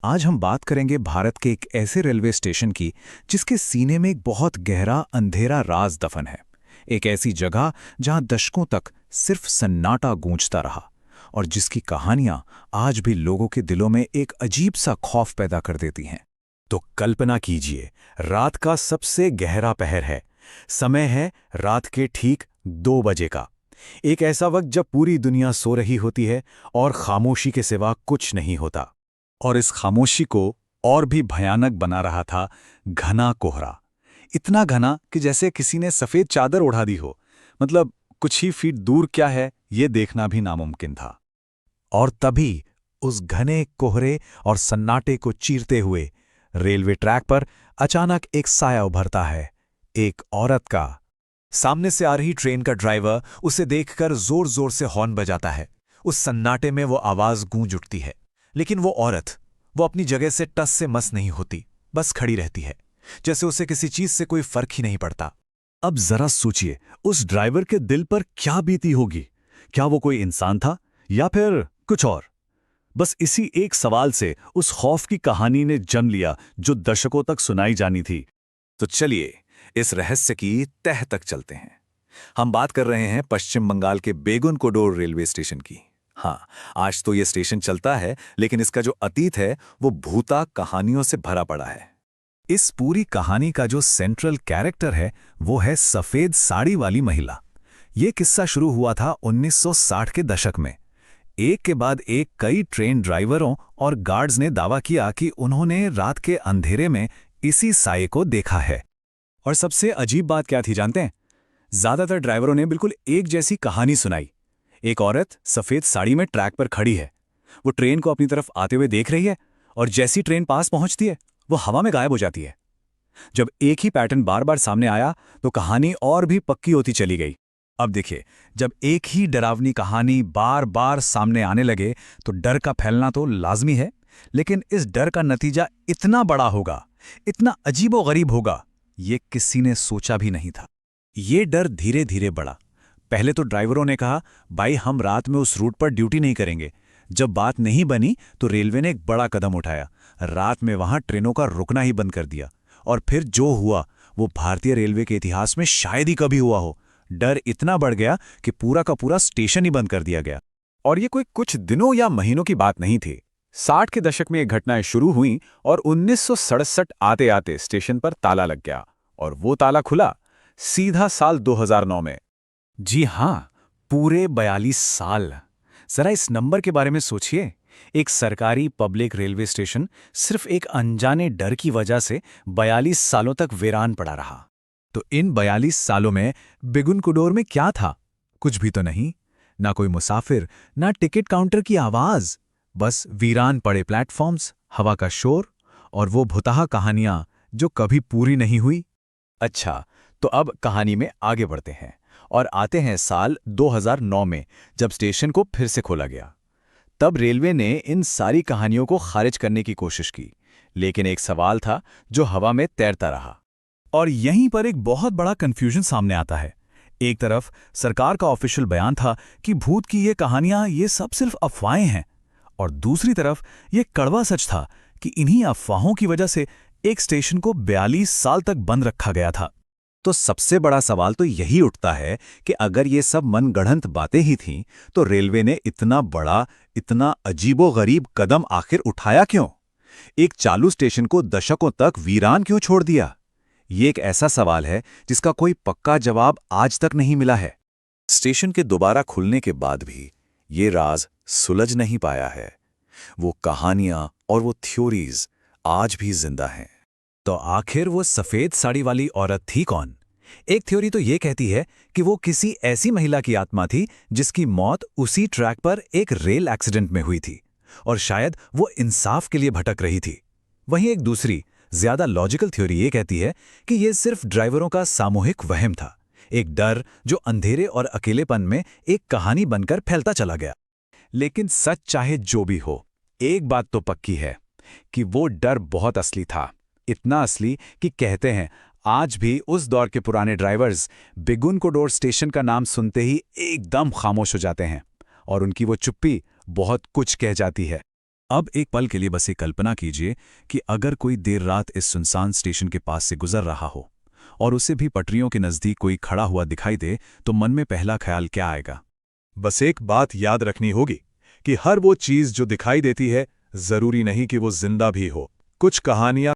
आज हम बात करेंगे भारत के एक ऐसे रेलवे स्टेशन की जिसके सीने में एक बहुत गहरा अंधेरा राज दफन है। एक ऐसी जगह जहां दशकों तक सिर्फ सन्नाटा गूंजता रहा और जिसकी कहानियां आज भी लोगों के दिलों में एक अजीब सा खौफ पैदा कर देती हैं। तो कल्पना कीजिए, रात का सबसे गहरा पहर है। समय है रात के ठीक 2 बजे का। एक ऐसा वक्त जब पूरी दुनिया सो रही होती है और खामोशी के सिवा कुछ नहीं होता। और इस खामोशी को और भी भयानक बना रहा था घना कोहरा। इतना घना कि जैसे किसी ने सफेद चादर ओढ़ा दी हो। मतलब कुछ ही फीट दूर क्या है ये देखना भी नामुमकिन था। और तभी उस घने कोहरे और सन्नाटे को चीरते हुए रेलवे ट्रैक पर अचानक एक साया उभरता है, एक औरत का। सामने से आ रही ट्रेन का ड्राइवर उसे देखकर जोर जोर से हॉर्न बजाता है। उस सन्नाटे में वो आवाज गूंज उठती है, लेकिन वो औरत, वो अपनी जगह से टस से मस नहीं होती, बस खड़ी रहती है, जैसे उसे किसी चीज से कोई फर्क ही नहीं पड़ता। अब जरा सोचिए, उस ड्राइवर के दिल पर क्या बीती होगी। क्या वो कोई इंसान था या फिर कुछ और? बस इसी एक सवाल से उस खौफ की कहानी ने जन्म लिया जो दशकों तक सुनाई जानी थी। तो चलिए इस रहस्य की तह तक चलते हैं। हम बात कर रहे हैं पश्चिम बंगाल के बेगुनकोडोर रेलवे स्टेशन की। हाँ, आज तो ये स्टेशन चलता है, लेकिन इसका जो अतीत है वो भूता कहानियों से भरा पड़ा है। इस पूरी कहानी का जो सेंट्रल कैरेक्टर है वो है सफेद साड़ी वाली महिला। ये किस्सा शुरू हुआ था 1960 के दशक में। एक के बाद एक कई ट्रेन ड्राइवरों और गार्ड्स ने दावा किया कि उन्होंने रात के अंधेरे में इसी साये को देखा है। और सबसे अजीब बात क्या थी जानते हैं? ज्यादातर ड्राइवरों ने बिल्कुल एक जैसी कहानी सुनाई। एक औरत सफेद साड़ी में ट्रैक पर खड़ी है। वो ट्रेन को अपनी तरफ आते हुए देख रही है और जैसी ट्रेन पास पहुंचती है वो हवा में गायब हो जाती है। जब एक ही पैटर्न बार बार सामने आया तो कहानी और भी पक्की होती चली गई। अब देखिए, जब एक ही डरावनी कहानी बार बार सामने आने लगे तो डर का फैलना तो लाजमी है, लेकिन इस डर का नतीजा इतना बड़ा होगा, इतना अजीबोगरीब होगा, ये किसी ने सोचा भी नहीं था। ये डर धीरे धीरे बढ़ा। पहले तो ड्राइवरों ने कहा, भाई हम रात में उस रूट पर ड्यूटी नहीं करेंगे। जब बात नहीं बनी तो रेलवे ने एक बड़ा कदम उठाया। रात में वहां ट्रेनों का रुकना ही बंद कर दिया। और फिर जो हुआ वो भारतीय रेलवे के इतिहास में शायद ही कभी हुआ हो। डर इतना बढ़ गया कि पूरा का पूरा स्टेशन ही बंद कर दिया गया। और ये कोई कुछ दिनों या महीनों की बात नहीं थी। 60 के दशक में ये घटनाएं शुरू हुईं और 1967 आते आते स्टेशन पर ताला लग गया। और वो ताला खुला सीधा साल 2009 में। जी हाँ, पूरे 42 साल। जरा इस नंबर के बारे में सोचिए। एक सरकारी पब्लिक रेलवे स्टेशन सिर्फ एक अनजाने डर की वजह से 42 सालों तक वीरान पड़ा रहा। तो इन 42 सालों में बेगुनकोडोर में क्या था? कुछ भी तो नहीं। ना कोई मुसाफिर, ना टिकट काउंटर की आवाज, बस वीरान पड़े प्लेटफॉर्म्स, हवा का शोर और वो भुतहा कहानियां जो कभी पूरी नहीं हुई। अच्छा, तो अब कहानी में आगे बढ़ते हैं और आते हैं साल 2009 में, जब स्टेशन को फिर से खोला गया। तब रेलवे ने इन सारी कहानियों को खारिज करने की कोशिश की, लेकिन एक सवाल था जो हवा में तैरता रहा। और यहीं पर एक बहुत बड़ा कंफ्यूजन सामने आता है। एक तरफ सरकार का ऑफिशियल बयान था कि भूत की ये कहानियां ये सब सिर्फ अफवाहें हैं, और दूसरी तरफ ये कड़वा सच था कि इन्हीं अफवाहों की वजह से एक स्टेशन को 42 साल तक बंद रखा गया था। तो सबसे बड़ा सवाल तो यही उठता है कि अगर ये सब मनगढ़ंत बातें ही थीं, तो रेलवे ने इतना बड़ा, इतना अजीबोगरीब कदम आखिर उठाया क्यों? एक चालू स्टेशन को दशकों तक वीरान क्यों छोड़ दिया? ये एक ऐसा सवाल है जिसका कोई पक्का जवाब आज तक नहीं मिला है। स्टेशन के दोबारा खुलने के बाद भी ये राज सुलझ नहीं पाया है। वो कहानियां और वो थ्योरीज आज भी जिंदा हैं। तो आखिर वो सफेद साड़ी वाली औरत थी कौन? एक थ्योरी तो ये कहती है कि वो किसी ऐसी महिला की आत्मा थी जिसकी मौत उसी ट्रैक पर एक रेल एक्सीडेंट में हुई थी, और शायद वो इंसाफ के लिए भटक रही थी। वहीं एक दूसरी, ज्यादा लॉजिकल थ्योरी ये कहती है कि ये सिर्फ ड्राइवरों का सामूहिक वहम था, एक डर जो अंधेरे और अकेलेपन में एक कहानी बनकर फैलता चला गया। लेकिन सच चाहे जो भी हो, एक बात तो पक्की है कि वो डर बहुत असली था। इतना असली कि कहते हैं आज भी उस दौर के पुराने ड्राइवर्स बेगुनकोडोर स्टेशन का नाम सुनते ही एकदम खामोश हो जाते हैं, और उनकी वो चुप्पी बहुत कुछ कह जाती है। अब एक पल के लिए बस ये कल्पना कीजिए कि अगर कोई देर रात इस सुनसान स्टेशन के पास से गुजर रहा हो और उसे भी पटरियों के नज़दीक कोई खड़ा हुआ दिखाई दे, तो मन में पहला ख्याल क्या आएगा? बस एक बात याद रखनी होगी कि हर वो चीज़ जो दिखाई देती है, ज़रूरी नहीं कि वो जिंदा भी हो। कुछ कहानियां